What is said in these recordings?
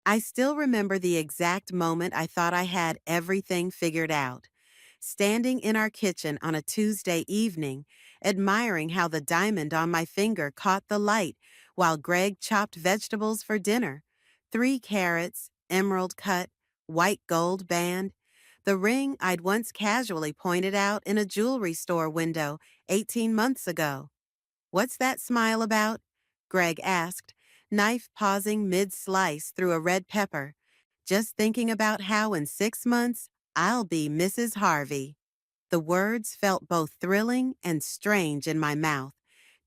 I still remember the exact moment I thought I had everything figured out. Standing in our kitchen on a Tuesday evening, admiring how the diamond on my finger caught the light while Greg chopped vegetables for dinner. 3 carats, emerald cut, white gold band. The ring I'd once casually pointed out in a jewelry store window 18 months ago. What's that smile about? Greg asked, knife pausing mid-slice through a red pepper. Just thinking about how in 6 months I'll be Mrs. Harvey. The words felt both thrilling and strange in my mouth.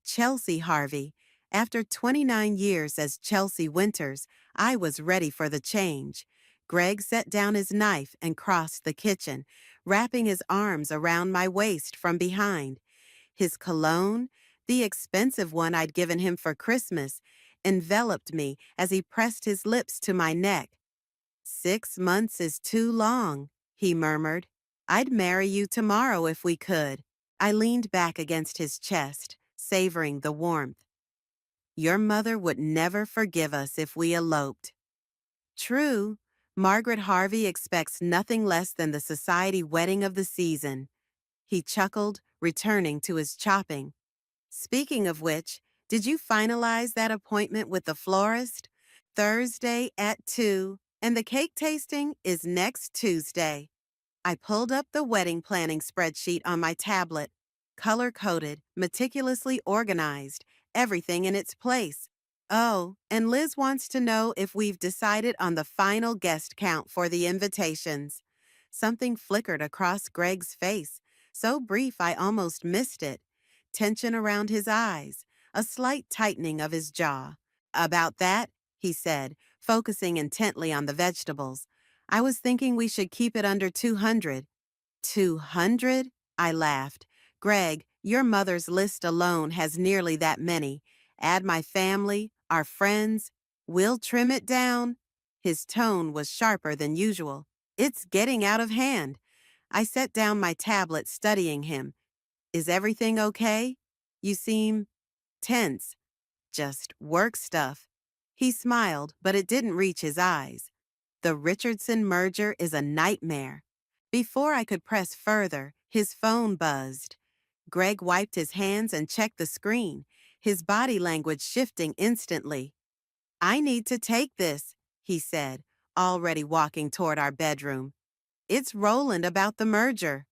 Chelsea Harvey. After 29 years as Chelsea Winters, I was ready for the change. Greg set down his knife and crossed the kitchen, wrapping his arms around my waist from behind. His cologne, the expensive one I'd given him for Christmas, enveloped me as he pressed his lips to my neck. 6 months is too long, he murmured. I'd marry you tomorrow if we could. I leaned back against his chest, savoring the warmth. Your mother would never forgive us if we eloped. True, Margaret Harvey expects nothing less than the society wedding of the season. He chuckled, returning to his chopping. Speaking of which, did you finalize that appointment with the florist? Thursday at 2, and the cake tasting is next Tuesday. I pulled up the wedding planning spreadsheet on my tablet, color-coded, meticulously organized, everything in its place. Oh, and Liz wants to know if we've decided on the final guest count for the invitations. Something flickered across Greg's face, so brief I almost missed it. Tension around his eyes, a slight tightening of his jaw. About that, he said, focusing intently on the vegetables. I was thinking we should keep it under 200. 200? I laughed. Greg, your mother's list alone has nearly that many. Add my family, our friends. We'll trim it down. His tone was sharper than usual. It's getting out of hand. I set down my tablet, studying him. Is everything okay? You seem tense. Just work stuff. He smiled, but it didn't reach his eyes. The Richardson merger is a nightmare. Before I could press further, his phone buzzed. Greg wiped his hands and checked the screen, his body language shifting instantly. I need to take this, he said, already walking toward our bedroom. It's Roland about the merger.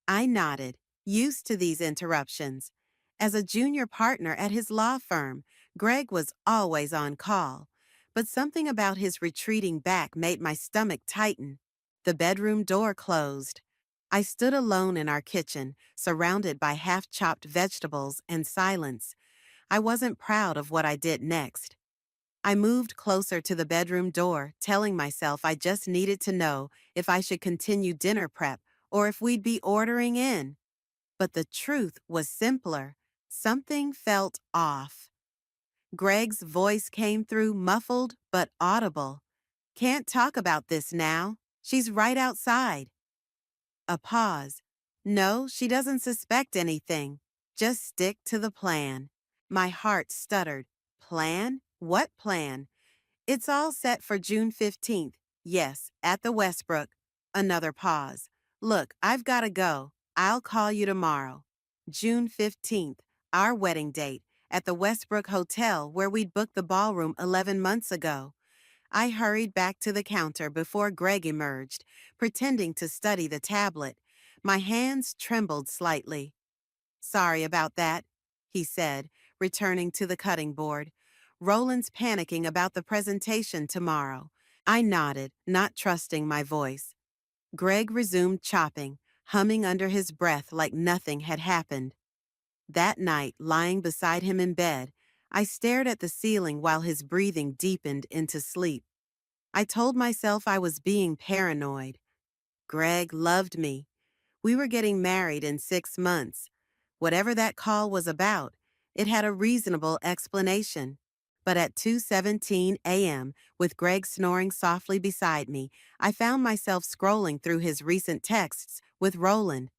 I nodded, used to these interruptions. As a junior partner at his law firm, Greg was always on call, but something about his retreating back made my stomach tighten. The bedroom door closed. I stood alone in our kitchen, surrounded by half-chopped vegetables and silence. I wasn't proud of what I did next. I moved closer to the bedroom door, telling myself I just needed to know if I should continue dinner prep or if we'd be ordering in. But the truth was simpler. Something felt off. Greg's voice came through muffled but audible. Can't talk about this now. She's right outside. A pause. No, she doesn't suspect anything. Just stick to the plan. My heart stuttered. Plan? What plan? It's all set for June 15th. Yes, at the Westbrook. Another pause. Look, I've got to go. I'll call you tomorrow. June 15th, our wedding date, at the Westbrook Hotel where we'd booked the ballroom 11 months ago. I hurried back to the counter before Greg emerged, pretending to study the tablet. My hands trembled slightly. Sorry about that, he said, returning to the cutting board. Roland's panicking about the presentation tomorrow. I nodded, not trusting my voice. Greg resumed chopping, humming under his breath like nothing had happened. That night, lying beside him in bed, I stared at the ceiling while his breathing deepened into sleep. I told myself I was being paranoid. Greg loved me. We were getting married in 6 months. Whatever that call was about, it had a reasonable explanation. But at 2:17 a.m., with Greg snoring softly beside me, I found myself scrolling through his recent texts with Roland.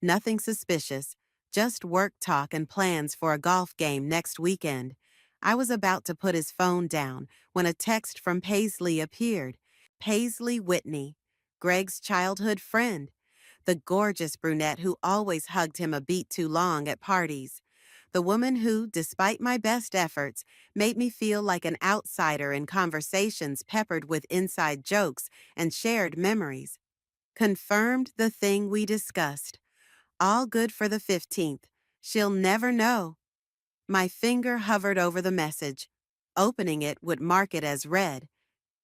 Nothing suspicious, just work talk and plans for a golf game next weekend. I was about to put his phone down when a text from Paisley appeared. Paisley Whitney, Greg's childhood friend, the gorgeous brunette who always hugged him a beat too long at parties. The woman who, despite my best efforts, made me feel like an outsider in conversations peppered with inside jokes and shared memories. Confirmed the thing we discussed. All good for the 15th. She'll never know. My finger hovered over the message. Opening it would mark it as read.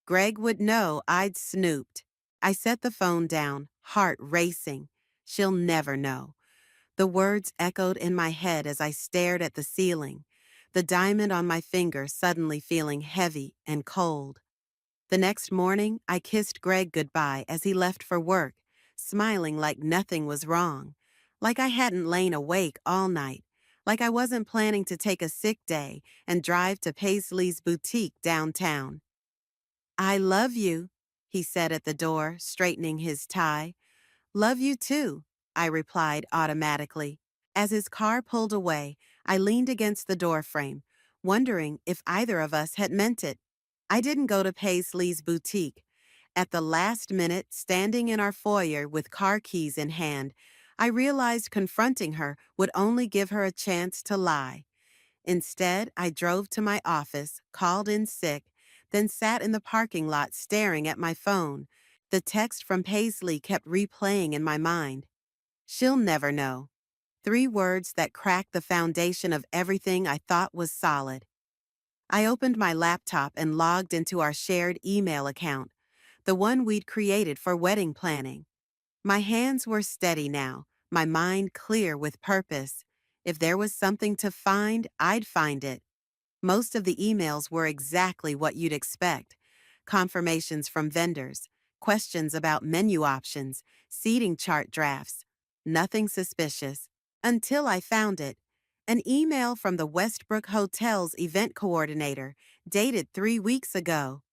Greg would know I'd snooped. I set the phone down, heart racing. She'll never know. The words echoed in my head as I stared at the ceiling, the diamond on my finger suddenly feeling heavy and cold. The next morning, I kissed Greg goodbye as he left for work, smiling like nothing was wrong, like I hadn't lain awake all night, like I wasn't planning to take a sick day and drive to Paisley's boutique downtown. I love you, he said at the door, straightening his tie. Love you too, I replied automatically. As his car pulled away, I leaned against the doorframe, wondering if either of us had meant it. I didn't go to Paisley's boutique. At the last minute, standing in our foyer with car keys in hand, I realized confronting her would only give her a chance to lie. Instead, I drove to my office, called in sick, then sat in the parking lot staring at my phone. The text from Paisley kept replaying in my mind. She'll never know. 3 words that cracked the foundation of everything I thought was solid. I opened my laptop and logged into our shared email account, the one we'd created for wedding planning. My hands were steady now, my mind clear with purpose. If there was something to find, I'd find it. Most of the emails were exactly what you'd expect. Confirmations from vendors, questions about menu options, seating chart drafts. Nothing suspicious. Until I found it. An email from the Westbrook Hotel's event coordinator, dated 3 weeks ago.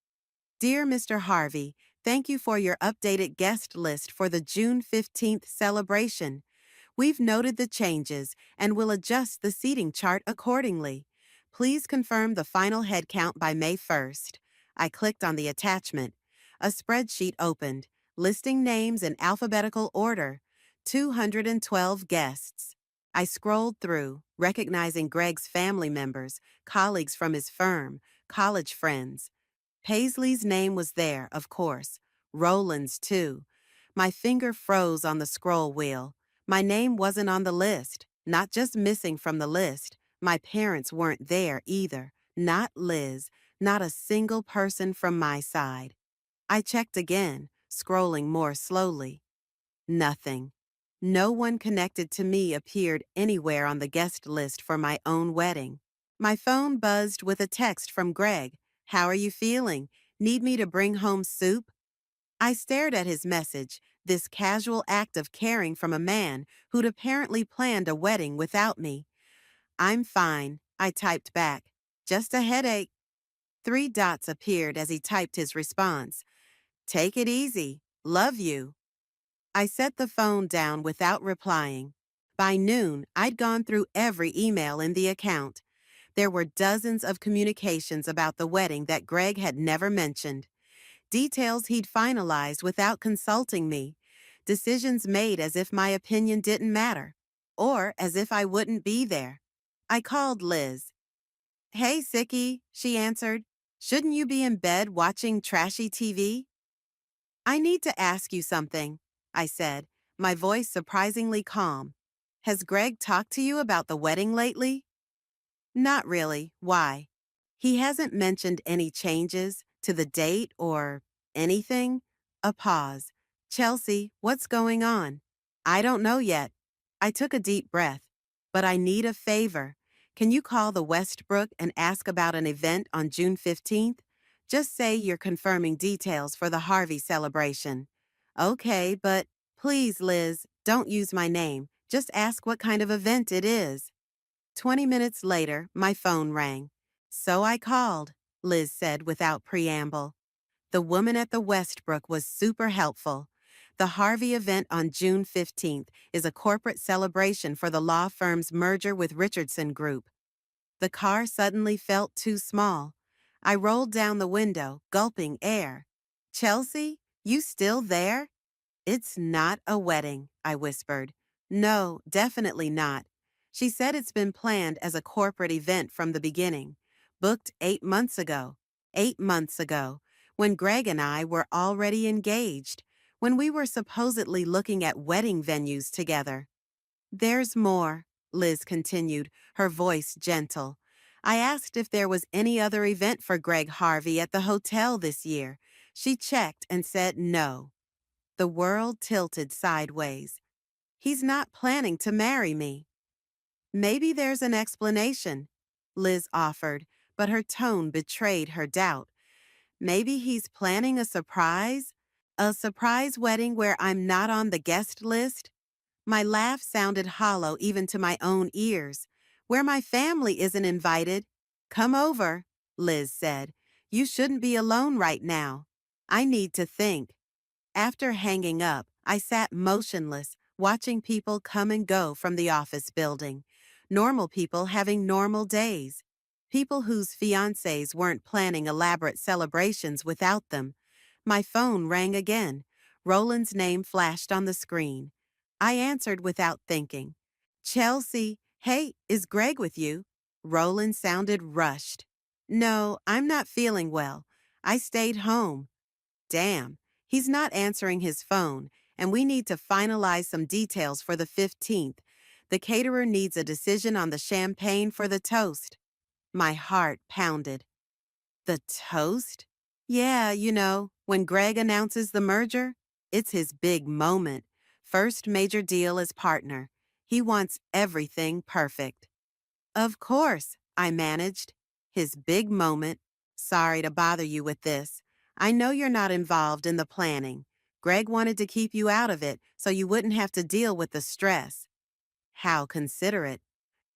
Dear Mr. Harvey, thank you for your updated guest list for the June 15th celebration. We've noted the changes and will adjust the seating chart accordingly. Please confirm the final head count by May 1st. I clicked on the attachment. A spreadsheet opened, listing names in alphabetical order. 212 guests. I scrolled through, recognizing Greg's family members, colleagues from his firm, college friends. Paisley's name was there, of course. Roland's, too. My finger froze on the scroll wheel. My name wasn't on the list, not just missing from the list. My parents weren't there either. Not Liz, not a single person from my side. I checked again, scrolling more slowly. Nothing. No one connected to me appeared anywhere on the guest list for my own wedding. My phone buzzed with a text from Greg. How are you feeling? Need me to bring home soup? I stared at his message, this casual act of caring from a man who'd apparently planned a wedding without me. I'm fine, I typed back. Just a headache. 3 dots appeared as he typed his response. Take it easy. Love you. I set the phone down without replying. By noon, I'd gone through every email in the account. There were dozens of communications about the wedding that Greg had never mentioned. Details he'd finalized without consulting me. Decisions made as if my opinion didn't matter, or as if I wouldn't be there. I called Liz. Hey, Sickie, she answered. Shouldn't you be in bed watching trashy TV? I need to ask you something, I said, my voice surprisingly calm. Has Greg talked to you about the wedding lately? Not really. Why? He hasn't mentioned any changes to the date or anything? A pause. Chelsea, what's going on? I don't know yet. I took a deep breath. But I need a favor. Can you call the Westbrook and ask about an event on June 15th? Just say you're confirming details for the Harvey celebration. Okay, but please, Liz, don't use my name. Just ask what kind of event it is. 20 minutes later, my phone rang. So I called, Liz said without preamble. The woman at the Westbrook was super helpful. The Harvey event on June 15th is a corporate celebration for the law firm's merger with Richardson Group. The car suddenly felt too small. I rolled down the window, gulping air. Chelsea, you still there? It's not a wedding, I whispered. No, definitely not. She said it's been planned as a corporate event from the beginning. Booked 8 months ago. 8 months ago, when Greg and I were already engaged, when we were supposedly looking at wedding venues together. There's more, Liz continued, her voice gentle. I asked if there was any other event for Greg Harvey at the hotel this year. She checked and said no. The world tilted sideways. He's not planning to marry me. Maybe there's an explanation, Liz offered, but her tone betrayed her doubt. Maybe he's planning a surprise? A surprise wedding where I'm not on the guest list? My laugh sounded hollow even to my own ears. Where my family isn't invited. Come over, Liz said. You shouldn't be alone right now. I need to think. After hanging up, I sat motionless, watching people come and go from the office building. Normal people having normal days. People whose fiancés weren't planning elaborate celebrations without them. My phone rang again. Roland's name flashed on the screen. I answered without thinking. Chelsea, hey, is Greg with you? Roland sounded rushed. No, I'm not feeling well. I stayed home. Damn, he's not answering his phone, and we need to finalize some details for the 15th. The caterer needs a decision on the champagne for the toast. My heart pounded. The toast? Yeah, when Greg announces the merger, it's his big moment. First major deal as partner. He wants everything perfect. Of course, I managed. His big moment. Sorry to bother you with this. I know you're not involved in the planning. Greg wanted to keep you out of it so you wouldn't have to deal with the stress. How considerate.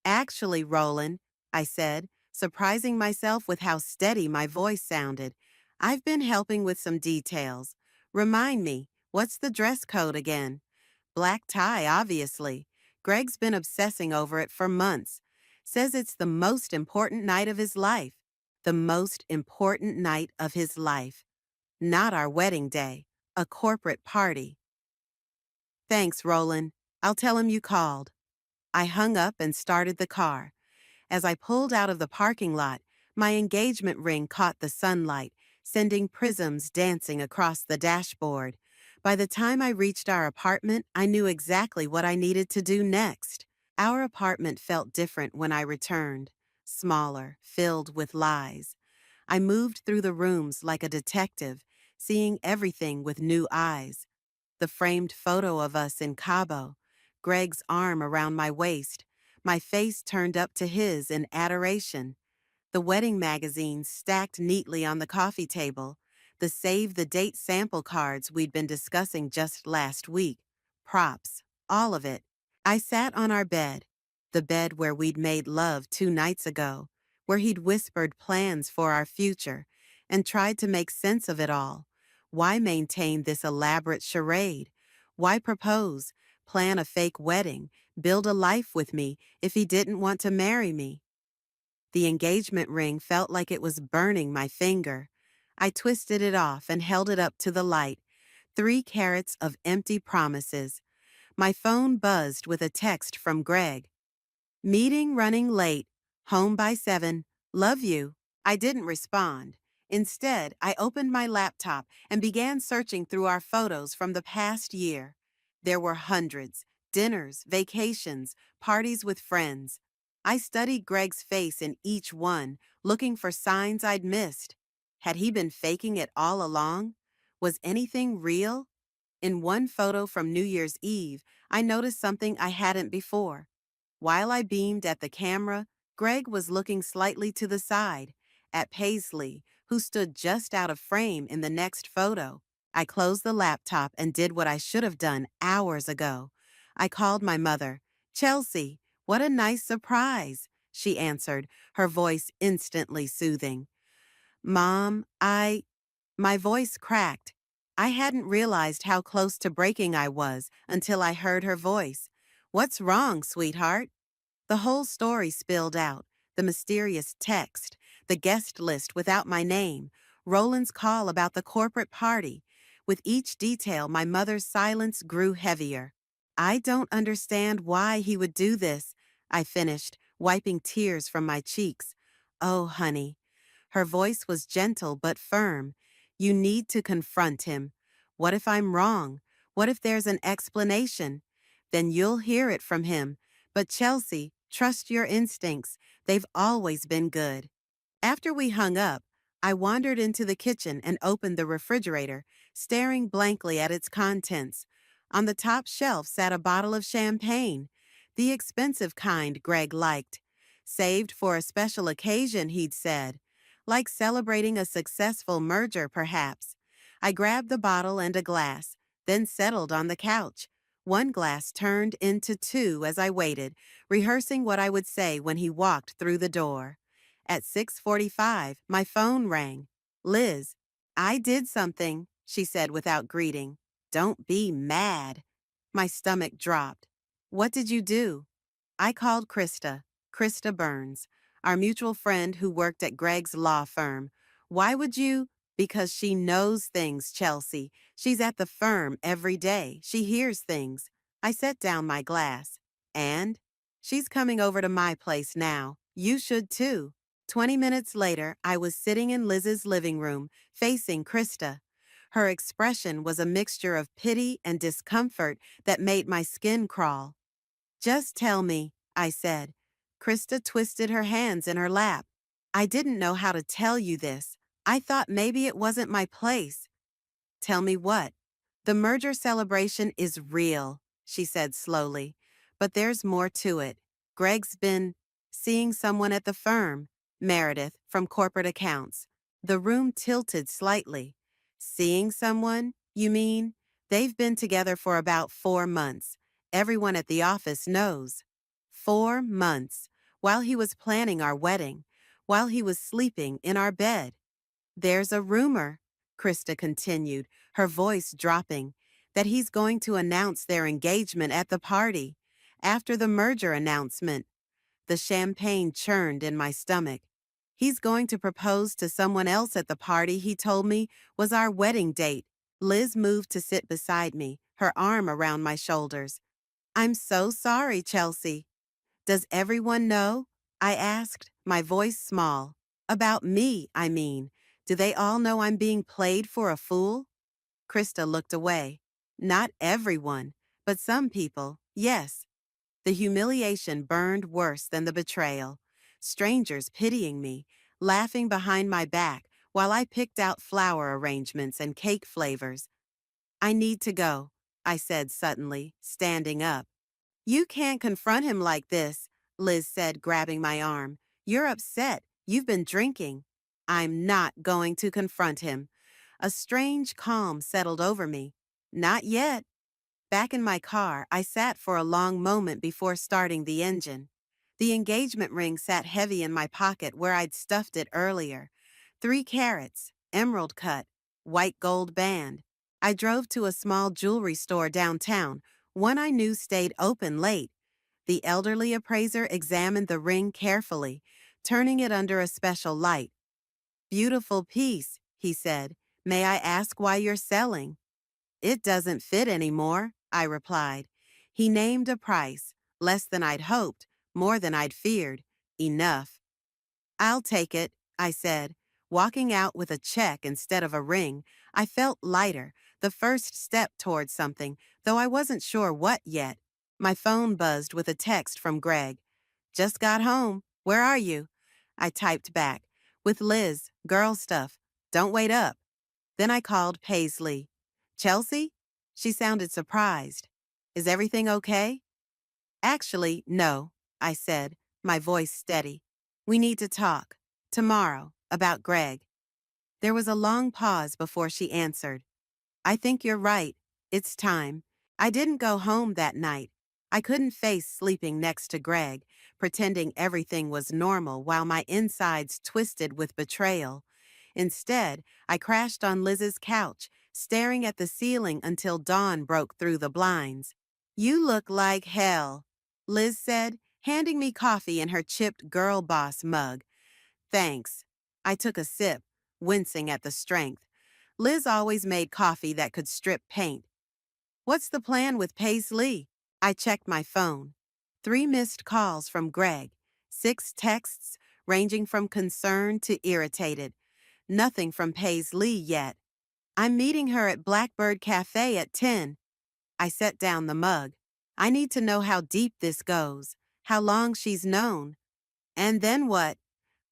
Actually, Roland, I said, surprising myself with how steady my voice sounded, I've been helping with some details. Remind me, what's the dress code again? Black tie, obviously. Greg's been obsessing over it for months. Says it's the most important night of his life. The most important night of his life. Not our wedding day. A corporate party. Thanks, Roland. I'll tell him you called. I hung up and started the car. As I pulled out of the parking lot, my engagement ring caught the sunlight, sending prisms dancing across the dashboard. By the time I reached our apartment, I knew exactly what I needed to do next. Our apartment felt different when I returned, smaller, filled with lies. I moved through the rooms like a detective, seeing everything with new eyes. The framed photo of us in Cabo, Greg's arm around my waist, my face turned up to his in adoration. The wedding magazines stacked neatly on the coffee table, the save the date sample cards we'd been discussing just last week, props, all of it. I sat on our bed, the bed where we'd made love 2 nights ago, where he'd whispered plans for our future, and tried to make sense of it all. Why maintain this elaborate charade? Why propose, plan a fake wedding, build a life with me if he didn't want to marry me? The engagement ring felt like it was burning my finger. I twisted it off and held it up to the light. 3 carats of empty promises. My phone buzzed with a text from Greg. Meeting running late. Home by 7. Love you. I didn't respond. Instead, I opened my laptop and began searching through our photos from the past year. There were hundreds. Dinners, vacations, parties with friends. I studied Greg's face in each one, looking for signs I'd missed. Had he been faking it all along? Was anything real? In one photo from New Year's Eve, I noticed something I hadn't before. While I beamed at the camera, Greg was looking slightly to the side, at Paisley, who stood just out of frame in the next photo. I closed the laptop and did what I should have done hours ago. I called my mother. Chelsea, what a nice surprise, she answered, her voice instantly soothing. Mom, My voice cracked. I hadn't realized how close to breaking I was until I heard her voice. What's wrong, sweetheart? The whole story spilled out. The mysterious text, the guest list without my name, Roland's call about the corporate party. With each detail, my mother's silence grew heavier. I don't understand why he would do this, I finished, wiping tears from my cheeks. Oh, honey. Her voice was gentle but firm. You need to confront him. What if I'm wrong? What if there's an explanation? Then you'll hear it from him. But Chelsea, trust your instincts. They've always been good. After we hung up, I wandered into the kitchen and opened the refrigerator, staring blankly at its contents. On the top shelf sat a bottle of champagne, the expensive kind Greg liked. Saved for a special occasion, he'd said. Like celebrating a successful merger, perhaps. I grabbed the bottle and a glass, then settled on the couch. One glass turned into two as I waited, rehearsing what I would say when he walked through the door. At 6:45, my phone rang. Liz, I did something, she said without greeting. Don't be mad. My stomach dropped. What did you do? I called Krista Burns, our mutual friend who worked at Greg's law firm. Why would you? Because she knows things, Chelsea. She's at the firm every day. She hears things. I set down my glass. And? She's coming over to my place now. You should too. 20 minutes later, I was sitting in Liz's living room, facing Krista. Her expression was a mixture of pity and discomfort that made my skin crawl. Just tell me, I said. Krista twisted her hands in her lap. I didn't know how to tell you this. I thought maybe it wasn't my place. Tell me what? The merger celebration is real, she said slowly. But there's more to it. Greg's been seeing someone at the firm, Meredith, from corporate accounts. The room tilted slightly. Seeing someone, you mean? They've been together for about 4 months. Everyone at the office knows. 4 months, while he was planning our wedding, while he was sleeping in our bed. There's a rumor, Krista continued, her voice dropping, that he's going to announce their engagement at the party. After the merger announcement, the champagne churned in my stomach. He's going to propose to someone else at the party he told me was our wedding date. Liz moved to sit beside me, her arm around my shoulders. I'm so sorry, Chelsea. Does everyone know? I asked, my voice small. About me, I mean. Do they all know I'm being played for a fool? Krista looked away. Not everyone, but some people, yes. The humiliation burned worse than the betrayal. Strangers pitying me, laughing behind my back while I picked out flower arrangements and cake flavors. I need to go, I said suddenly, standing up. You can't confront him like this, Liz said, grabbing my arm. You're upset. You've been drinking. I'm not going to confront him. A strange calm settled over me. Not yet. Back in my car, I sat for a long moment before starting the engine. The engagement ring sat heavy in my pocket where I'd stuffed it earlier. 3 carats, emerald cut, white gold band. I drove to a small jewelry store downtown, one I knew stayed open late. The elderly appraiser examined the ring carefully, turning it under a special light. Beautiful piece, he said. May I ask why you're selling? It doesn't fit anymore, I replied. He named a price, less than I'd hoped, more than I'd feared. Enough. I'll take it, I said. Walking out with a check instead of a ring, I felt lighter, the first step towards something, though I wasn't sure what yet. My phone buzzed with a text from Greg. Just got home. Where are you? I typed back. With Liz, girl stuff. Don't wait up. Then I called Paisley. Chelsea? She sounded surprised. Is everything okay? Actually, no, I said, my voice steady. We need to talk. Tomorrow, about Greg. There was a long pause before she answered. I think you're right. It's time. I didn't go home that night. I couldn't face sleeping next to Greg, pretending everything was normal while my insides twisted with betrayal. Instead, I crashed on Liz's couch, staring at the ceiling until dawn broke through the blinds. You look like hell, Liz said, handing me coffee in her chipped girl boss mug. Thanks. I took a sip, wincing at the strength. Liz always made coffee that could strip paint. What's the plan with Paisley? I checked my phone. 3 missed calls from Greg. 6 texts ranging from concerned to irritated. Nothing from Paisley yet. I'm meeting her at Blackbird Cafe at 10. I set down the mug. I need to know how deep this goes, how long she's known. And then what?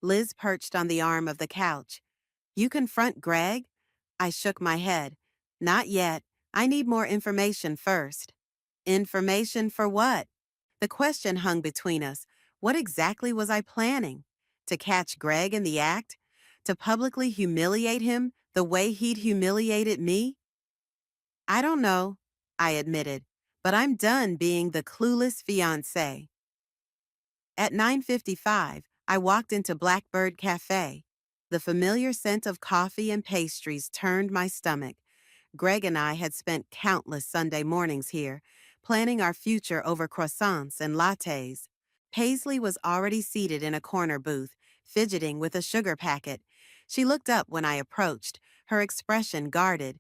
Liz perched on the arm of the couch. You confront Greg? I shook my head. Not yet. I need more information first. Information for what? The question hung between us. What exactly was I planning? To catch Greg in the act? To publicly humiliate him the way he'd humiliated me? I don't know, I admitted, but I'm done being the clueless fiancé. At 9:55, I walked into Blackbird Cafe. The familiar scent of coffee and pastries turned my stomach. Greg and I had spent countless Sunday mornings here, planning our future over croissants and lattes. Paisley was already seated in a corner booth, fidgeting with a sugar packet. She looked up when I approached, her expression guarded.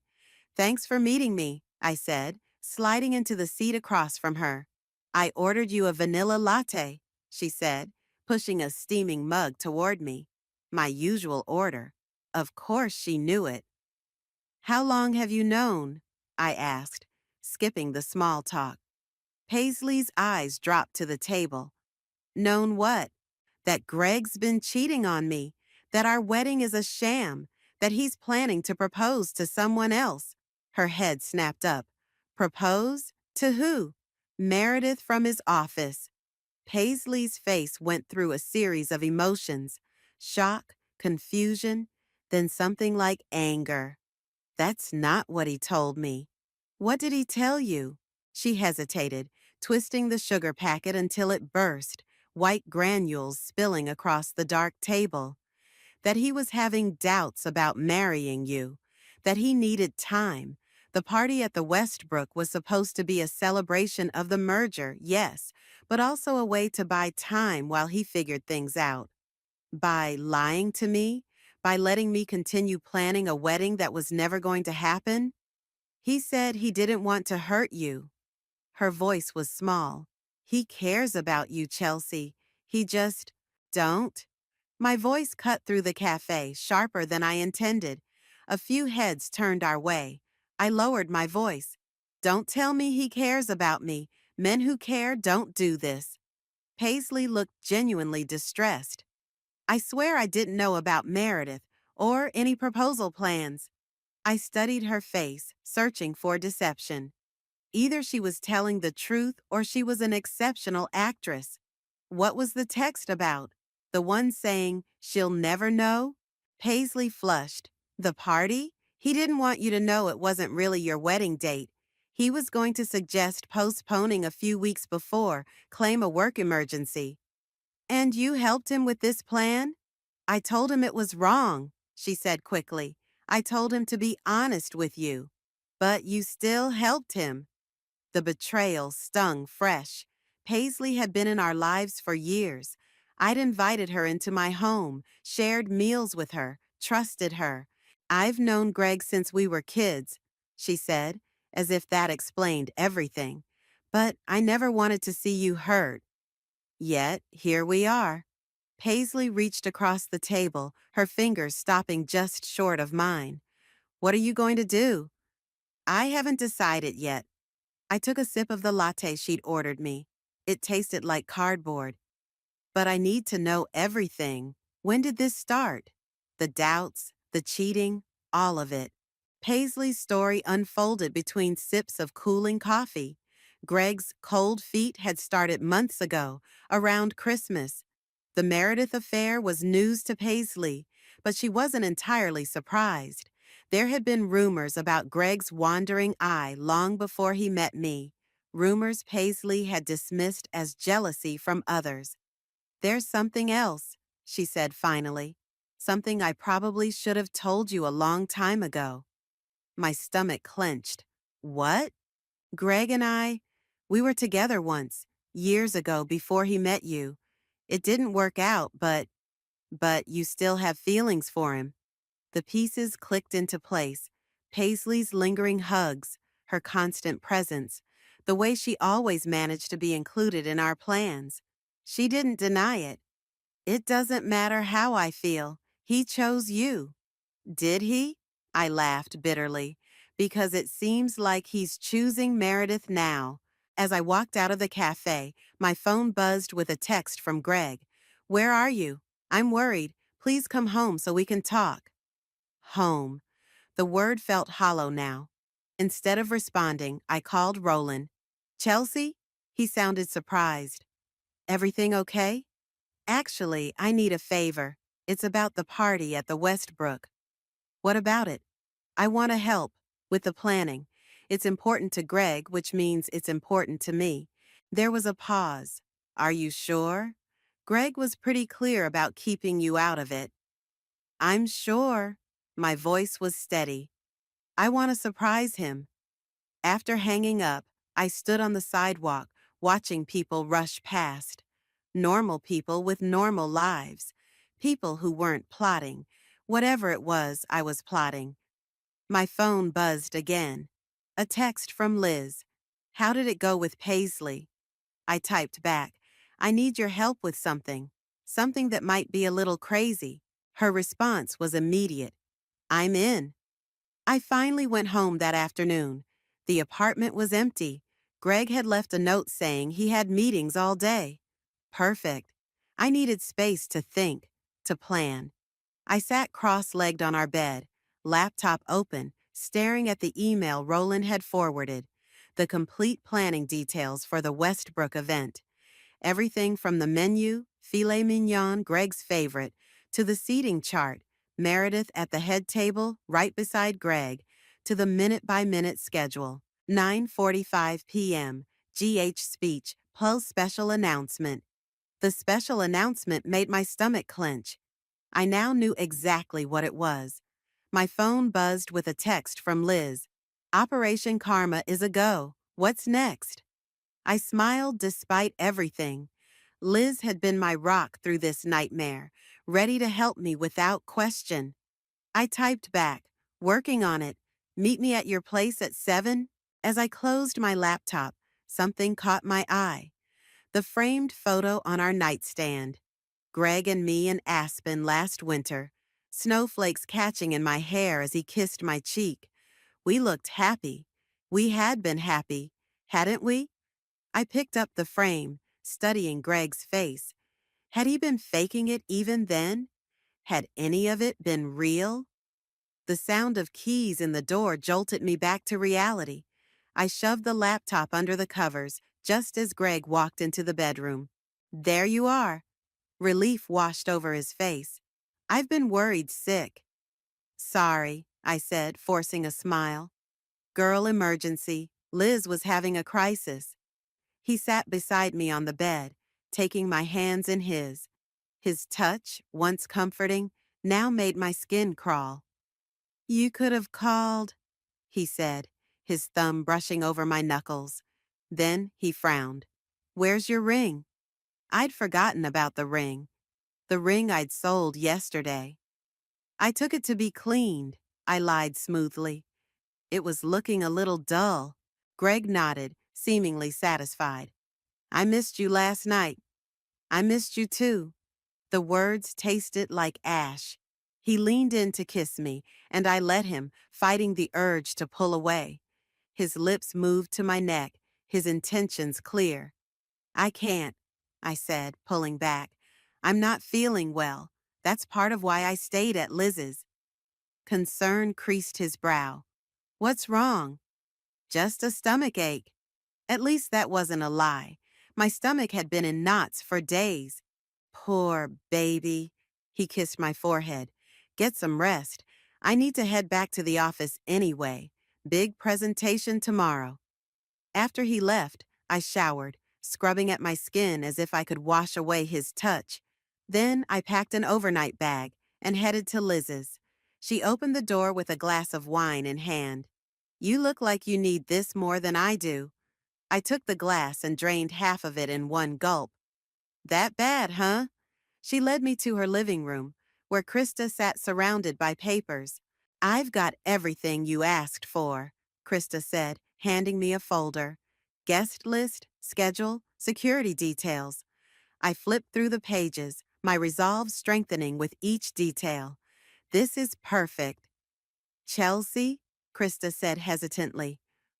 Thanks for meeting me, I said, sliding into the seat across from her. I ordered you a vanilla latte, she said, pushing a steaming mug toward me. My usual order. Of course she knew it. How long have you known? I asked, skipping the small talk. Paisley's eyes dropped to the table. Known what? That Greg's been cheating on me, that our wedding is a sham, that he's planning to propose to someone else. Her head snapped up. Propose? To who? Meredith from his office. Paisley's face went through a series of emotions. Shock, confusion, then something like anger. That's not what he told me. What did he tell you? She hesitated, twisting the sugar packet until it burst, white granules spilling across the dark table. That he was having doubts about marrying you, that he needed time. The party at the Westbrook was supposed to be a celebration of the merger, yes, but also a way to buy time while he figured things out. By lying to me? By letting me continue planning a wedding that was never going to happen? He said he didn't want to hurt you. Her voice was small. He cares about you, Chelsea. He just, don't. My voice cut through the cafe, sharper than I intended. A few heads turned our way. I lowered my voice. Don't tell me he cares about me. Men who care don't do this. Paisley looked genuinely distressed. I swear I didn't know about Meredith or any proposal plans. I studied her face, searching for deception. Either she was telling the truth or she was an exceptional actress. What was the text about? The one saying, she'll never know? Paisley flushed. The party? He didn't want you to know it wasn't really your wedding date. He was going to suggest postponing a few weeks before, claim a work emergency. And you helped him with this plan? I told him it was wrong, she said quickly. I told him to be honest with you. But you still helped him. The betrayal stung fresh. Paisley had been in our lives for years. I'd invited her into my home, shared meals with her, trusted her. I've known Greg since we were kids, she said, as if that explained everything. But I never wanted to see you hurt. Yet, here we are. Paisley reached across the table, her fingers stopping just short of mine. What are you going to do? I haven't decided yet. I took a sip of the latte she'd ordered me. It tasted like cardboard. But I need to know everything. When did this start? The doubts, the cheating, all of it. Paisley's story unfolded between sips of cooling coffee. Greg's cold feet had started months ago, around Christmas. The Meredith affair was news to Paisley, but she wasn't entirely surprised. There had been rumors about Greg's wandering eye long before he met me, rumors Paisley had dismissed as jealousy from others. There's something else, she said finally, something I probably should have told you a long time ago. My stomach clenched. What? Greg and I, we were together once. Years ago, before he met you. It didn't work out, but you still have feelings for him. The pieces clicked into place. Paisley's lingering hugs, her constant presence, the way she always managed to be included in our plans. She didn't deny it. It doesn't matter how I feel. He chose you. Did he? I laughed bitterly, because it seems like he's choosing Meredith now. As I walked out of the cafe, my phone buzzed with a text from Greg. Where are you? I'm worried. Please come home so we can talk. Home. The word felt hollow now. Instead of responding, I called Roland. Chelsea? He sounded surprised. Everything okay? Actually, I need a favor. It's about the party at the Westbrook. What about it? I want to help with the planning. It's important to Greg, which means it's important to me. There was a pause. Are you sure? Greg was pretty clear about keeping you out of it. I'm sure. My voice was steady. I want to surprise him. After hanging up, I stood on the sidewalk, watching people rush past. Normal people with normal lives. People who weren't plotting. Whatever it was, I was plotting. My phone buzzed again. A text from Liz. How did it go with Paisley? I typed back. I need your help with something. Something that might be a little crazy. Her response was immediate. I'm in. I finally went home that afternoon. The apartment was empty. Greg had left a note saying he had meetings all day. Perfect. I needed space to think, to plan. I sat cross-legged on our bed, laptop open, staring at the email Roland had forwarded, the complete planning details for the Westbrook event. Everything from the menu, filet mignon, Greg's favorite, to the seating chart, Meredith at the head table, right beside Greg, to the minute-by-minute schedule. 9:45 p.m., GH speech, plus special announcement. The special announcement made my stomach clench. I now knew exactly what it was. My phone buzzed with a text from Liz. Operation Karma is a go. What's next? I smiled despite everything. Liz had been my rock through this nightmare, ready to help me without question. I typed back, working on it. Meet me at your place at 7? As I closed my laptop, something caught my eye. The framed photo on our nightstand. Greg and me in Aspen last winter, snowflakes catching in my hair as he kissed my cheek. We looked happy. We had been happy, hadn't we? I picked up the frame, studying Greg's face. Had he been faking it even then? Had any of it been real? The sound of keys in the door jolted me back to reality. I shoved the laptop under the covers just as Greg walked into the bedroom. There you are. Relief washed over his face. I've been worried sick. Sorry, I said, forcing a smile. Girl emergency. Liz was having a crisis. He sat beside me on the bed, taking my hands in his. His touch, once comforting, now made my skin crawl. You could have called, he said, his thumb brushing over my knuckles. Then he frowned. Where's your ring? I'd forgotten about the ring. The ring I'd sold yesterday. I took it to be cleaned, I lied smoothly. It was looking a little dull. Greg nodded, seemingly satisfied. I missed you last night. I missed you too. The words tasted like ash. He leaned in to kiss me, and I let him, fighting the urge to pull away. His lips moved to my neck, his intentions clear. I can't, I said, pulling back. I'm not feeling well. That's part of why I stayed at Liz's. Concern creased his brow. What's wrong? Just a stomach ache. At least that wasn't a lie. My stomach had been in knots for days. Poor baby. He kissed my forehead. Get some rest. I need to head back to the office anyway. Big presentation tomorrow. After he left, I showered, scrubbing at my skin as if I could wash away his touch. Then I packed an overnight bag and headed to Liz's. She opened the door with a glass of wine in hand. You look like you need this more than I do. I took the glass and drained half of it in one gulp. That bad, huh? She led me to her living room, where Krista sat surrounded by papers. I've got everything you asked for, Krista said, handing me a folder. Guest list, schedule, security details. I flipped through the pages, my resolve strengthening with each detail. This is perfect. Chelsea, Krista said hesitantly,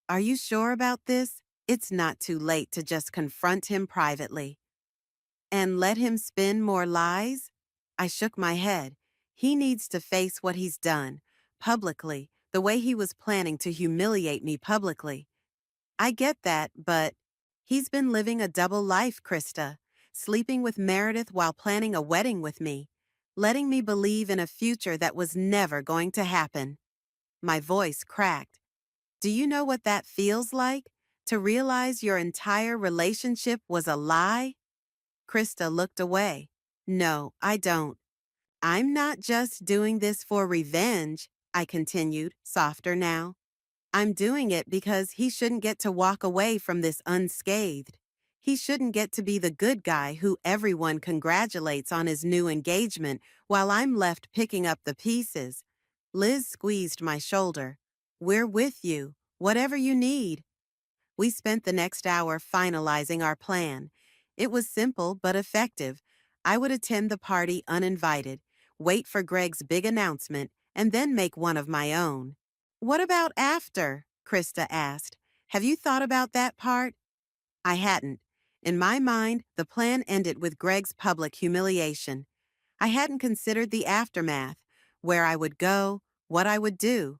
are you sure about this? It's not too late to just confront him privately. And let him spin more lies? I shook my head. He needs to face what he's done, publicly, the way he was planning to humiliate me publicly. I get that, but he's been living a double life, Krista, sleeping with Meredith while planning a wedding with me, letting me believe in a future that was never going to happen. My voice cracked. Do you know what that feels like? To realize your entire relationship was a lie? Krista looked away. No, I don't. I'm not just doing this for revenge, I continued, softer now. I'm doing it because he shouldn't get to walk away from this unscathed. He shouldn't get to be the good guy who everyone congratulates on his new engagement while I'm left picking up the pieces. Liz squeezed my shoulder. We're with you, whatever you need. We spent the next hour finalizing our plan. It was simple but effective. I would attend the party uninvited, wait for Greg's big announcement, and then make one of my own. What about after? Krista asked. Have you thought about that part? I hadn't. In my mind, the plan ended with Greg's public humiliation. I hadn't considered the aftermath, where I would go, what I would do.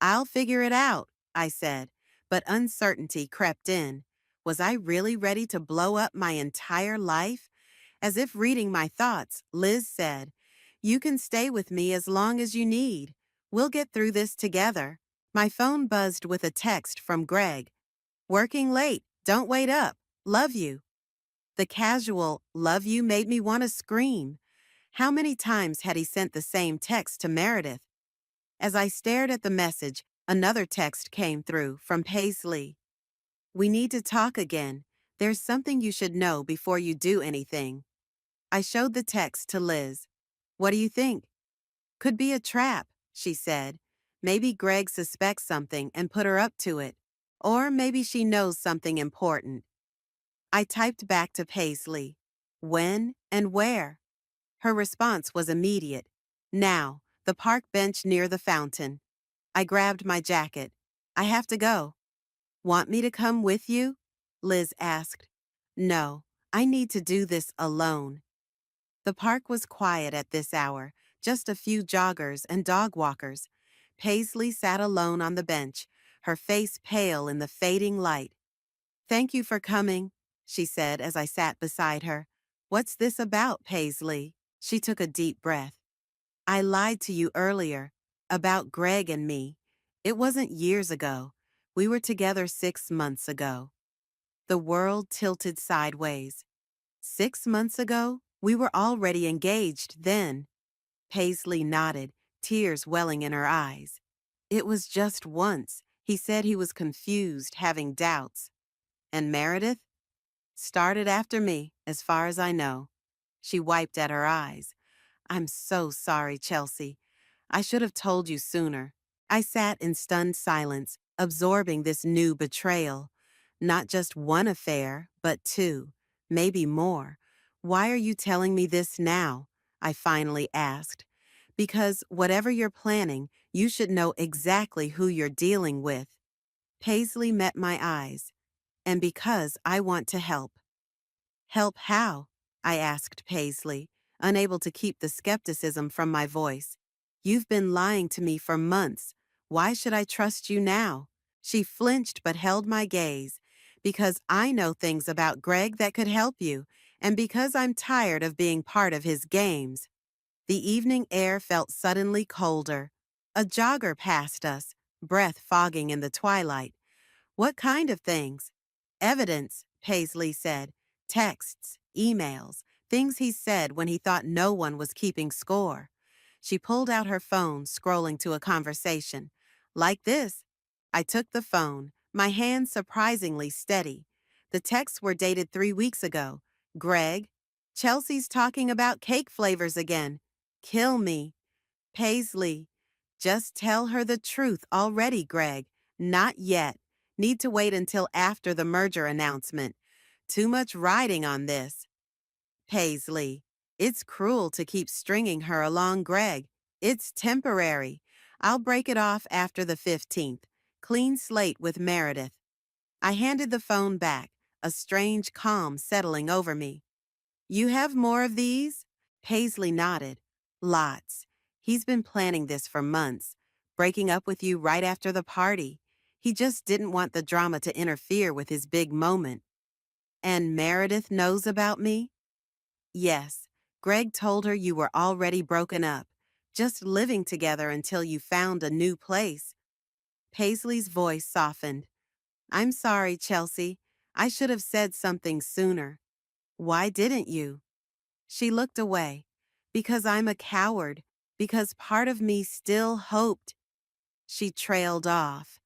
I'll figure it out, I said, but uncertainty crept in. Was I really ready to blow up my entire life? As if reading my thoughts, Liz said, You can stay with me as long as you need. We'll get through this together. My phone buzzed with a text from Greg. Working late, don't wait up. Love you. The casual love you made me want to scream. How many times had he sent the same text to Meredith? As I stared at the message, another text came through from Paisley. We need to talk again. There's something you should know before you do anything. I showed the text to Liz. What do you think? Could be a trap, she said. Maybe Greg suspects something and put her up to it. Or maybe she knows something important. I typed back to Paisley. When and where? Her response was immediate. Now, the park bench near the fountain. I grabbed my jacket. I have to go. Want me to come with you? Liz asked. No, I need to do this alone. The park was quiet at this hour, just a few joggers and dog walkers. Paisley sat alone on the bench, her face pale in the fading light. Thank you for coming, she said as I sat beside her. What's this about, Paisley? She took a deep breath. I lied to you earlier, about Greg and me. It wasn't years ago. We were together 6 months ago. The world tilted sideways. 6 months ago? We were already engaged then. Paisley nodded, tears welling in her eyes. It was just once. He said he was confused, having doubts. And Meredith? Started after me, as far as I know. She wiped at her eyes. I'm so sorry, Chelsea. I should have told you sooner. I sat in stunned silence, absorbing this new betrayal. Not just one affair, but two, maybe more. Why are you telling me this now? I finally asked. Because whatever you're planning, you should know exactly who you're dealing with. Paisley met my eyes. And because I want to help. Help how? I asked Paisley, unable to keep the skepticism from my voice. You've been lying to me for months. Why should I trust you now? She flinched but held my gaze. Because I know things about Greg that could help you, and because I'm tired of being part of his games. The evening air felt suddenly colder. A jogger passed us, breath fogging in the twilight. What kind of things? Evidence, Paisley said. Texts, emails, things he said when he thought no one was keeping score. She pulled out her phone, scrolling to a conversation. Like this. I took the phone, my hands surprisingly steady. The texts were dated 3 weeks ago. Greg, Chelsea's talking about cake flavors again. Kill me. Paisley, just tell her the truth already, Greg. Not yet. Need to wait until after the merger announcement. Too much riding on this. Paisley, it's cruel to keep stringing her along, Greg. It's temporary. I'll break it off after the 15th. Clean slate with Meredith. I handed the phone back, a strange calm settling over me. You have more of these? Paisley nodded. Lots. He's been planning this for months, breaking up with you right after the party. He just didn't want the drama to interfere with his big moment. And Meredith knows about me? Yes. Greg told her you were already broken up, just living together until you found a new place. Paisley's voice softened. I'm sorry, Chelsea. I should have said something sooner. Why didn't you? She looked away. Because I'm a coward. Because part of me still hoped. She trailed off.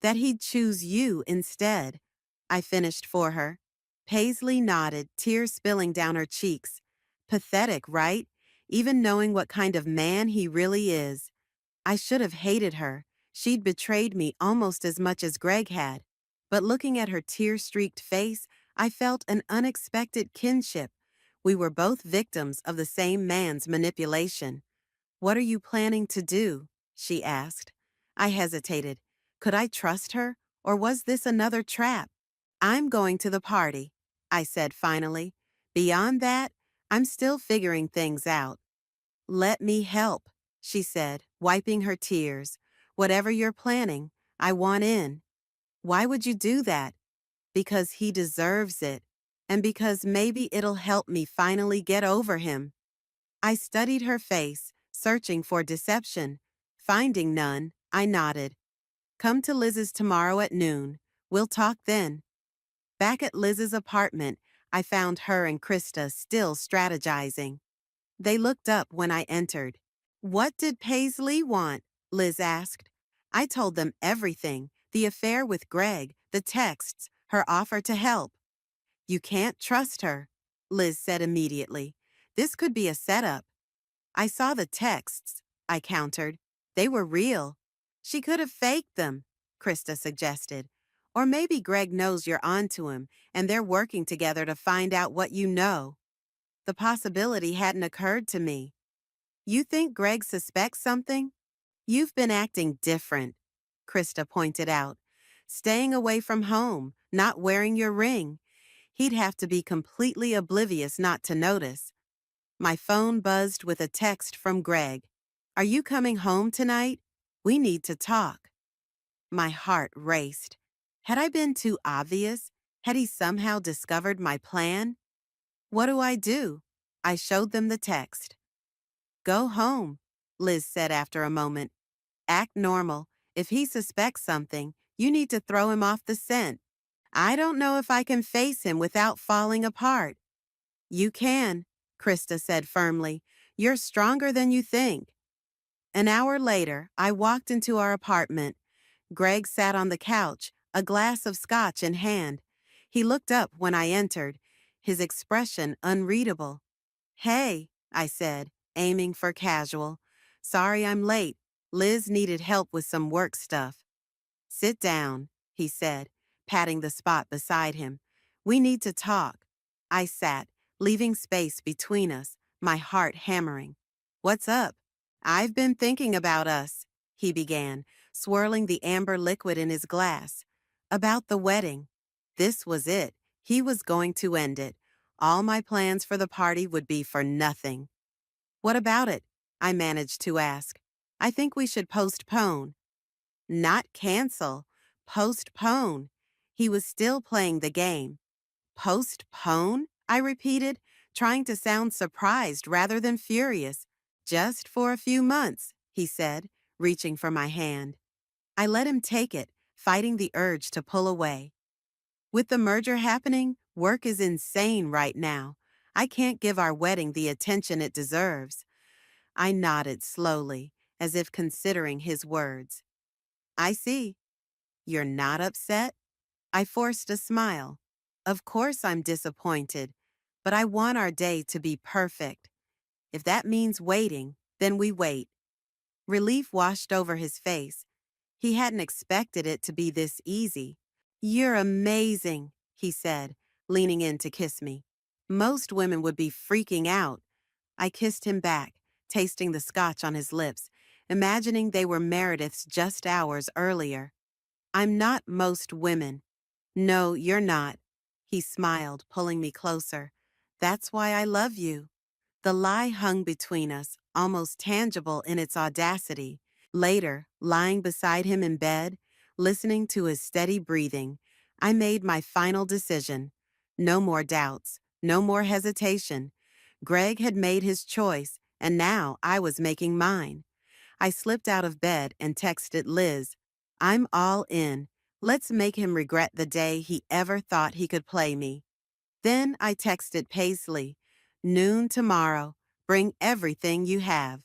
That he'd choose you instead. I finished for her. Paisley nodded, tears spilling down her cheeks. Pathetic, right? Even knowing what kind of man he really is. I should have hated her. She'd betrayed me almost as much as Greg had. But looking at her tear-streaked face, I felt an unexpected kinship. We were both victims of the same man's manipulation. What are you planning to do? She asked. I hesitated. Could I trust her, or was this another trap? I'm going to the party, I said finally. Beyond that, I'm still figuring things out. Let me help, she said, wiping her tears. Whatever you're planning, I want in. Why would you do that? Because he deserves it, and because maybe it'll help me finally get over him. I studied her face, searching for deception. Finding none, I nodded. Come to Liz's tomorrow at noon. We'll talk then. Back at Liz's apartment, I found her and Krista still strategizing. They looked up when I entered. What did Paisley want? Liz asked. I told them everything, the affair with Greg, the texts, her offer to help. You can't trust her, Liz said immediately. This could be a setup. I saw the texts, I countered. They were real. She could have faked them, Krista suggested. Or maybe Greg knows you're onto him and they're working together to find out what you know. The possibility hadn't occurred to me. You think Greg suspects something? You've been acting different, Krista pointed out. Staying away from home, not wearing your ring. He'd have to be completely oblivious not to notice. My phone buzzed with a text from Greg. Are you coming home tonight? We need to talk. My heart raced. Had I been too obvious? Had he somehow discovered my plan? What do I do? I showed them the text. Go home, Liz said after a moment. Act normal. If he suspects something, you need to throw him off the scent. I don't know if I can face him without falling apart. You can, Krista said firmly. You're stronger than you think. An hour later, I walked into our apartment. Greg sat on the couch, a glass of scotch in hand. He looked up when I entered, his expression unreadable. Hey, I said, aiming for casual. Sorry I'm late. Liz needed help with some work stuff. Sit down, he said, patting the spot beside him. We need to talk. I sat, leaving space between us, my heart hammering. What's up? I've been thinking about us, he began, swirling the amber liquid in his glass. About the wedding. This was it. He was going to end it. All my plans for the party would be for nothing. What about it? I managed to ask. I think we should postpone. Not cancel. Postpone. He was still playing the game. Postpone? I repeated, trying to sound surprised rather than furious. Just for a few months, he said, reaching for my hand. I let him take it, fighting the urge to pull away. With the merger happening, work is insane right now. I can't give our wedding the attention it deserves. I nodded slowly, as if considering his words. I see. You're not upset? I forced a smile. Of course I'm disappointed, but I want our day to be perfect. If that means waiting, then we wait. Relief washed over his face. He hadn't expected it to be this easy. You're amazing, he said, leaning in to kiss me. Most women would be freaking out. I kissed him back, tasting the scotch on his lips, imagining they were Meredith's just hours earlier. I'm not most women. No, you're not. He smiled, pulling me closer. That's why I love you. The lie hung between us, almost tangible in its audacity. Later, lying beside him in bed, listening to his steady breathing, I made my final decision. No more doubts, no more hesitation. Greg had made his choice, and now I was making mine. I slipped out of bed and texted Liz, I'm all in. Let's make him regret the day he ever thought he could play me. Then I texted Paisley, noon tomorrow. Bring everything you have.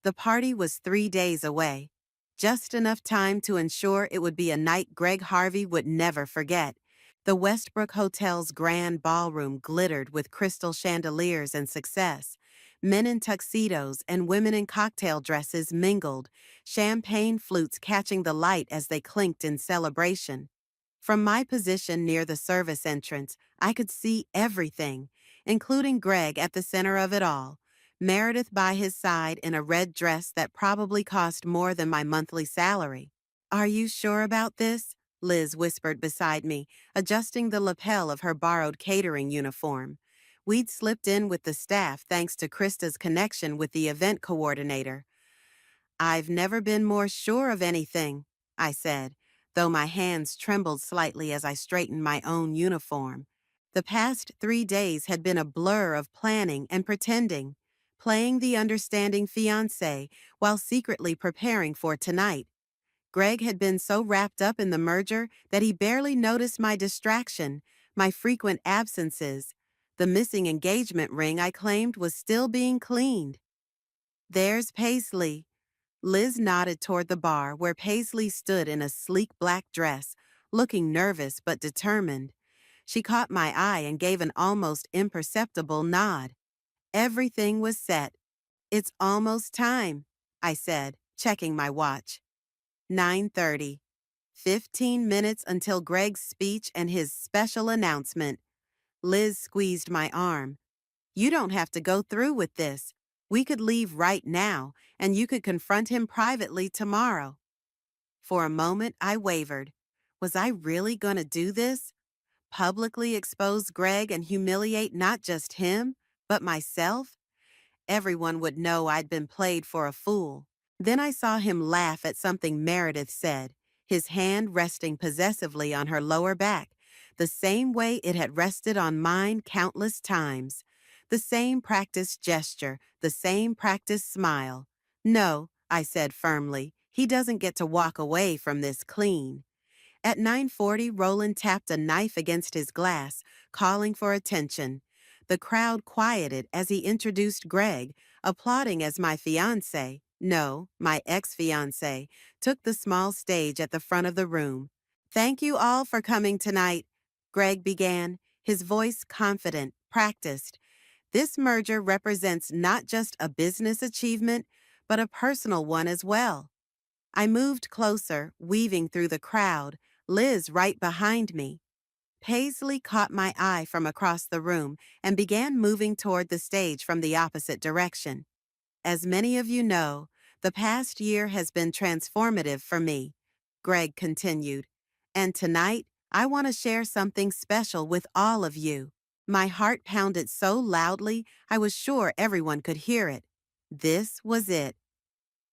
The party was 3 days away. Just enough time to ensure it would be a night Greg Harvey would never forget. The Westbrook Hotel's grand ballroom glittered with crystal chandeliers and success. Men in tuxedos and women in cocktail dresses mingled, champagne flutes catching the light as they clinked in celebration. From my position near the service entrance, I could see everything, including Greg at the center of it all. Meredith by his side in a red dress that probably cost more than my monthly salary. Are you sure about this? Liz whispered beside me, adjusting the lapel of her borrowed catering uniform. We'd slipped in with the staff thanks to Krista's connection with the event coordinator. I've never been more sure of anything, I said, though my hands trembled slightly as I straightened my own uniform. The past 3 days had been a blur of planning and pretending, playing the understanding fiancé while secretly preparing for tonight. Greg had been so wrapped up in the merger that he barely noticed my distraction, my frequent absences. The missing engagement ring I claimed was still being cleaned. There's Paisley. Liz nodded toward the bar where Paisley stood in a sleek black dress, looking nervous but determined. She caught my eye and gave an almost imperceptible nod. Everything was set. It's almost time, I said, checking my watch. 9:30. 15 minutes until Greg's speech and his special announcement. Liz squeezed my arm. You don't have to go through with this. We could leave right now, and you could confront him privately tomorrow. For a moment, I wavered. Was I really going to do this? Publicly expose Greg and humiliate not just him, but myself? Everyone would know I'd been played for a fool. Then I saw him laugh at something Meredith said, his hand resting possessively on her lower back, the same way it had rested on mine countless times. The same practiced gesture, the same practiced smile. No, I said firmly, he doesn't get to walk away from this clean. At 9:40, Roland tapped a knife against his glass, calling for attention. The crowd quieted as he introduced Greg, applauding as my fiancé, no, my ex-fiancé, took the small stage at the front of the room. Thank you all for coming tonight, Greg began, his voice confident, practiced. This merger represents not just a business achievement, but a personal one as well. I moved closer, weaving through the crowd, Liz right behind me. Paisley caught my eye from across the room and began moving toward the stage from the opposite direction. As many of you know, the past year has been transformative for me, Greg continued. And tonight, I want to share something special with all of you. My heart pounded so loudly, I was sure everyone could hear it. This was it.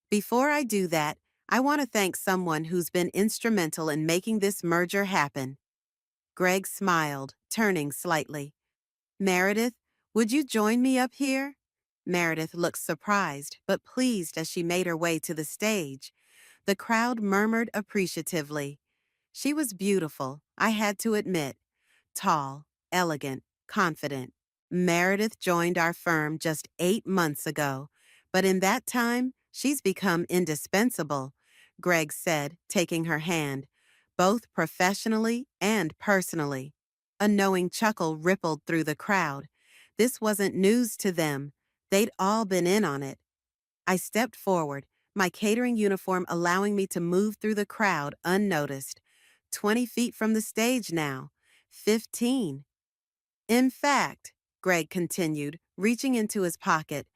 Before I do that, I want to thank someone who's been instrumental in making this merger happen. Greg smiled, turning slightly. Meredith, would you join me up here? Meredith looked surprised, but pleased as she made her way to the stage. The crowd murmured appreciatively. She was beautiful, I had to admit. Tall, elegant, confident. Meredith joined our firm just 8 months ago, but in that time, she's become indispensable, Greg said, taking her hand. both professionally and personally. A knowing chuckle rippled through the crowd. This wasn't news to them. They'd all been in on it. I stepped forward, my catering uniform allowing me to move through the crowd unnoticed. 20 feet from the stage now. 15. In fact, Greg continued, reaching into his pocket,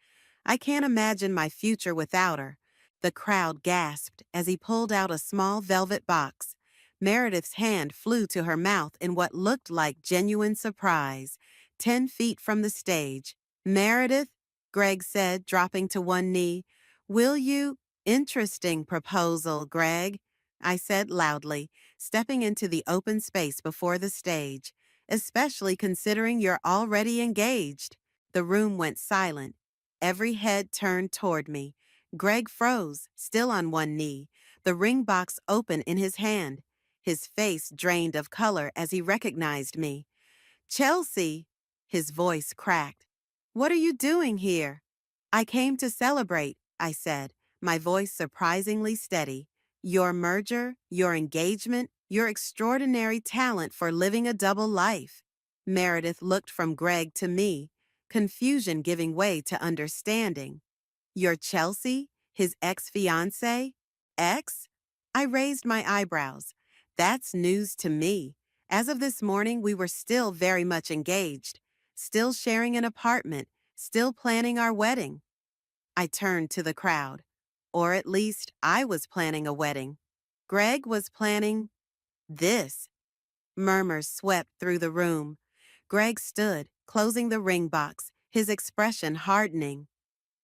I can't imagine my future without her. The crowd gasped as he pulled out a small velvet box. Meredith's hand flew to her mouth in what looked like genuine surprise. 10 feet from the stage. Meredith, Greg said, dropping to one knee. Will you? Interesting proposal, Greg, I said loudly, stepping into the open space before the stage. Especially considering you're already engaged. The room went silent. Every head turned toward me. Greg froze, still on one knee, the ring box open in his hand. His face drained of color as he recognized me. Chelsea, his voice cracked. What are you doing here? I came to celebrate, I said, my voice surprisingly steady. Your merger, your engagement, your extraordinary talent for living a double life. Meredith looked from Greg to me, confusion giving way to understanding. Your Chelsea, his ex-fiancé? Ex? I raised my eyebrows. That's news to me. As of this morning, we were still very much engaged, still sharing an apartment, still planning our wedding. I turned to the crowd. Or at least, I was planning a wedding. Greg was planning this. Murmurs swept through the room. Greg stood, closing the ring box, his expression hardening.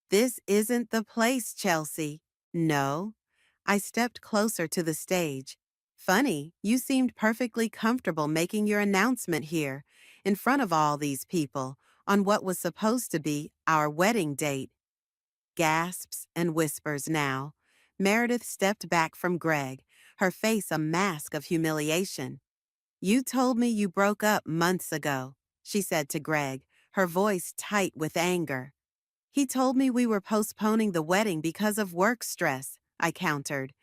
This isn't the place, Chelsea. No. I stepped closer to the stage. Funny, you seemed perfectly comfortable making your announcement here, in front of all these people, on what was supposed to be our wedding date. Gasps and whispers now. Meredith stepped back from Greg, her face a mask of humiliation. You told me you broke up months ago, she said to Greg, her voice tight with anger. He told me we were postponing the wedding because of work stress, I countered.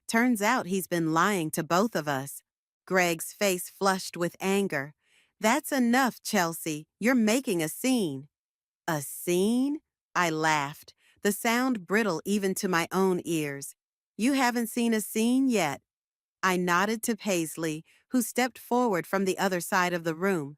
Turns out he's been lying to both of us. Greg's face flushed with anger. That's enough, Chelsea. You're making a scene. A scene? I laughed, the sound brittle even to my own ears. You haven't seen a scene yet. I nodded to Paisley, who stepped forward from the other side of the room.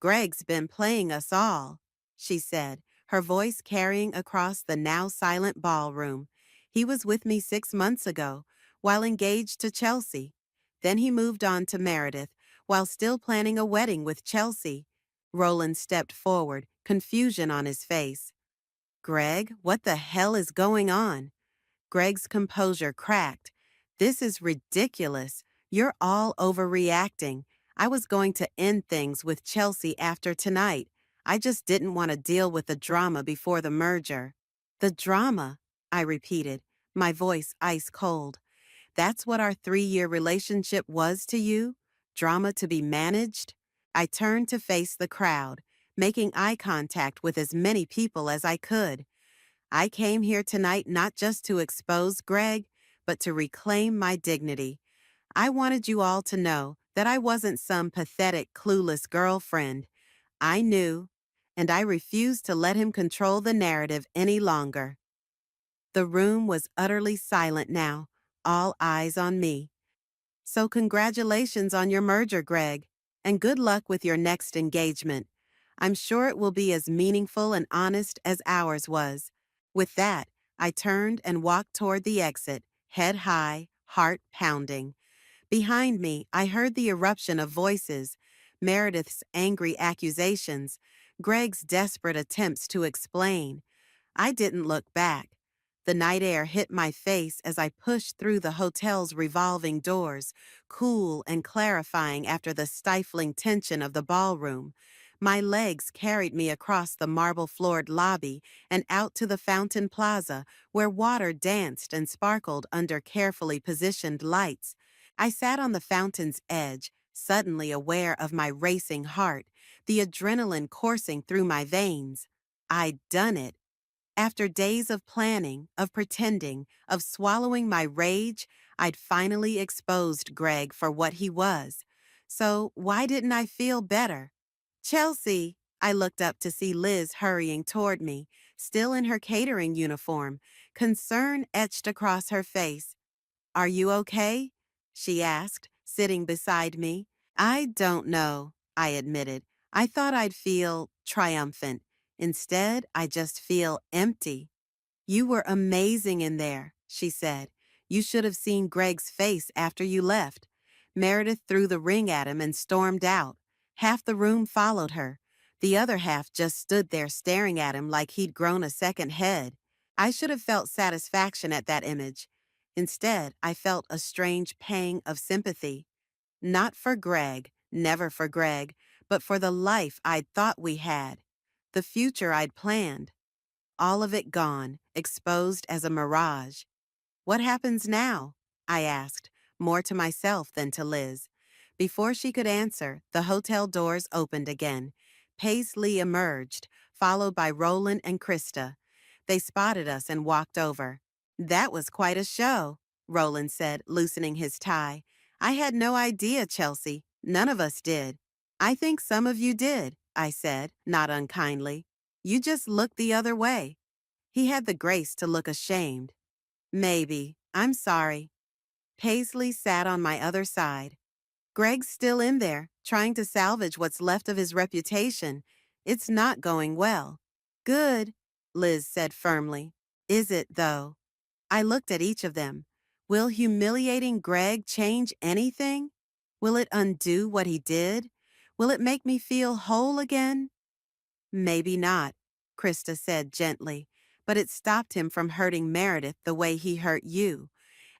Greg's been playing us all, she said, her voice carrying across the now silent ballroom. He was with me 6 months ago, while engaged to Chelsea. Then he moved on to Meredith, while still planning a wedding with Chelsea. Roland stepped forward, confusion on his face. Greg, what the hell is going on? Greg's composure cracked. This is ridiculous. You're all overreacting. I was going to end things with Chelsea after tonight. I just didn't want to deal with the drama before the merger. The drama, I repeated, my voice ice cold. That's what our 3-year relationship was to you? Drama to be managed? I turned to face the crowd, making eye contact with as many people as I could. I came here tonight not just to expose Greg, but to reclaim my dignity. I wanted you all to know that I wasn't some pathetic, clueless girlfriend. I knew, and I refused to let him control the narrative any longer. The room was utterly silent now, all eyes on me. So congratulations on your merger, Greg, and good luck with your next engagement. I'm sure it will be as meaningful and honest as ours was. With that, I turned and walked toward the exit, head high, heart pounding. Behind me, I heard the eruption of voices, Meredith's angry accusations, Greg's desperate attempts to explain. I didn't look back. The night air hit my face as I pushed through the hotel's revolving doors, cool and clarifying after the stifling tension of the ballroom. My legs carried me across the marble-floored lobby and out to the fountain plaza, where water danced and sparkled under carefully positioned lights. I sat on the fountain's edge, suddenly aware of my racing heart, the adrenaline coursing through my veins. I'd done it. After days of planning, of pretending, of swallowing my rage, I'd finally exposed Greg for what he was. So why didn't I feel better? Chelsea! I looked up to see Liz hurrying toward me, still in her catering uniform, concern etched across her face. Are you okay? She asked, sitting beside me. I don't know, I admitted. I thought I'd feel triumphant. Instead, I just feel empty. You were amazing in there, she said. You should have seen Greg's face after you left. Meredith threw the ring at him and stormed out. Half the room followed her. The other half just stood there staring at him like he'd grown a second head. I should have felt satisfaction at that image. Instead, I felt a strange pang of sympathy. Not for Greg, never for Greg, but for the life I'd thought we had, the future I'd planned. All of it gone, exposed as a mirage. What happens now? I asked, more to myself than to Liz. Before she could answer, the hotel doors opened again. Paisley emerged, followed by Roland and Krista. They spotted us and walked over. That was quite a show, Roland said, loosening his tie. I had no idea, Chelsea. None of us did. I think some of you did, I said, not unkindly. You just looked the other way. He had the grace to look ashamed. Maybe. I'm sorry. Paisley sat on my other side. Greg's still in there, trying to salvage what's left of his reputation. It's not going well. Good, Liz said firmly. Is it, though? I looked at each of them. Will humiliating Greg change anything? Will it undo what he did? Will it make me feel whole again? Maybe not, Krista said gently, but it stopped him from hurting Meredith the way he hurt you.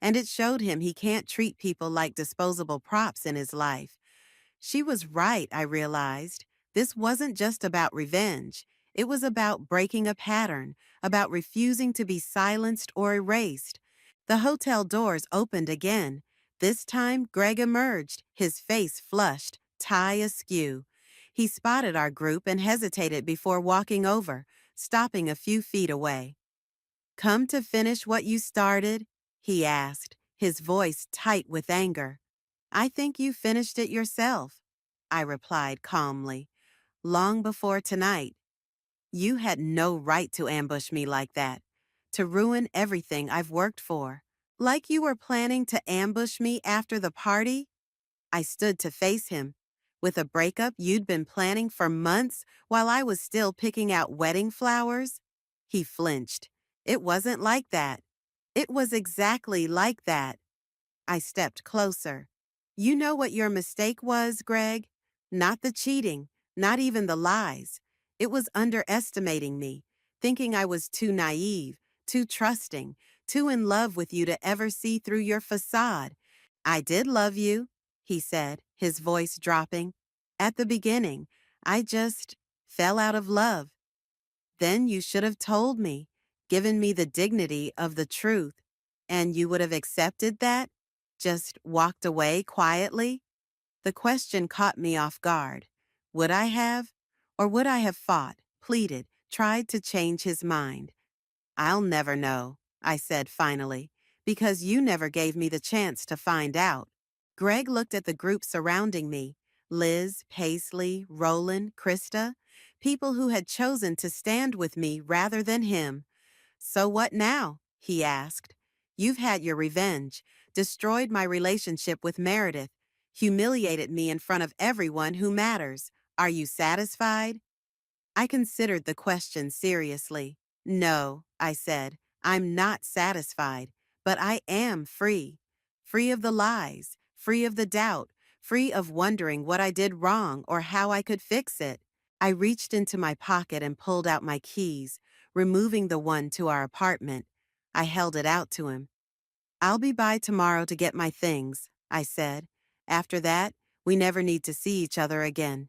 And it showed him he can't treat people like disposable props in his life. She was right, I realized. This wasn't just about revenge. It was about breaking a pattern, about refusing to be silenced or erased. The hotel doors opened again. This time, Greg emerged, his face flushed, tie askew. He spotted our group and hesitated before walking over, stopping a few feet away. Come to finish what you started? He asked, his voice tight with anger. I think you finished it yourself, I replied calmly. Long before tonight. You had no right to ambush me like that, to ruin everything I've worked for. Like you were planning to ambush me after the party? I stood to face him. With a breakup you'd been planning for months while I was still picking out wedding flowers? He flinched. It wasn't like that. It was exactly like that. I stepped closer. You know what your mistake was, Greg? Not the cheating, not even the lies. It was underestimating me, thinking I was too naive, too trusting, too in love with you to ever see through your facade. I did love you, he said, his voice dropping. At the beginning, I just fell out of love. Then you should have told me, given me the dignity of the truth, and you would have accepted that? Just walked away quietly? The question caught me off guard. Would I have? Or would I have fought, pleaded, tried to change his mind? I'll never know, I said finally, because you never gave me the chance to find out. Greg looked at the group surrounding me, Liz, Paisley, Roland, Krista, people who had chosen to stand with me rather than him. So what now? He asked. You've had your revenge, destroyed my relationship with Meredith, humiliated me in front of everyone who matters. Are you satisfied? I considered the question seriously. No, I said, I'm not satisfied, but I am free. Free of the lies, free of the doubt, free of wondering what I did wrong or how I could fix it. I reached into my pocket and pulled out my keys, removing the one to our apartment. I held it out to him. I'll be by tomorrow to get my things, I said. After that, we never need to see each other again.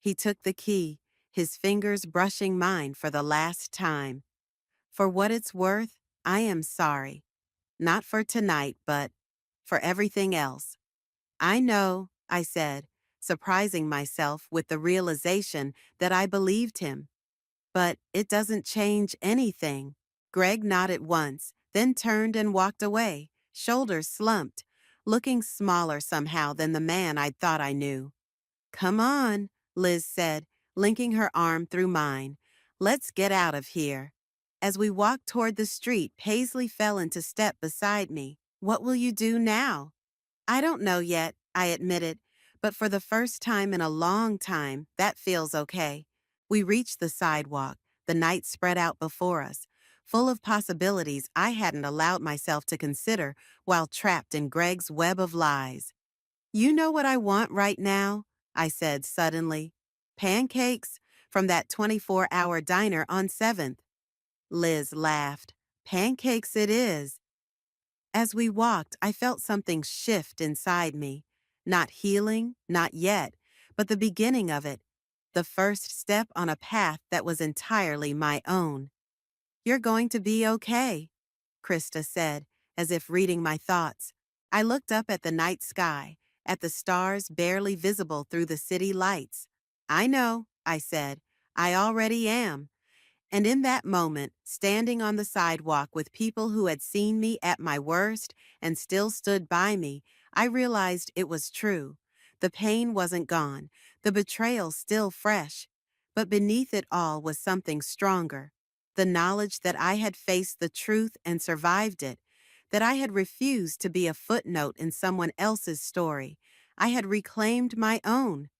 He took the key, his fingers brushing mine for the last time. For what it's worth, I am sorry. Not for tonight, but for everything else. I know, I said, surprising myself with the realization that I believed him. But it doesn't change anything. Greg nodded once, then turned and walked away, shoulders slumped, looking smaller somehow than the man I'd thought I knew. "Come on," Liz said, linking her arm through mine. "Let's get out of here." As we walked toward the street, Paisley fell into step beside me. "What will you do now?" "I don't know yet," I admitted, "but for the first time in a long time, that feels okay." We reached the sidewalk, the night spread out before us, full of possibilities I hadn't allowed myself to consider while trapped in Greg's web of lies. "You know what I want right now?" I said suddenly. "Pancakes from that 24-hour diner on 7th. Liz laughed. "Pancakes it is." As we walked, I felt something shift inside me. Not healing, not yet, but the beginning of it. The first step on a path that was entirely my own. "You're going to be okay," Krista said, as if reading my thoughts. I looked up at the night sky, at the stars barely visible through the city lights. "I know," I said. "I already am." And in that moment, standing on the sidewalk with people who had seen me at my worst and still stood by me, I realized it was true. The pain wasn't gone, the betrayal still fresh. But beneath it all was something stronger. The knowledge that I had faced the truth and survived it, that I had refused to be a footnote in someone else's story. I had reclaimed my own.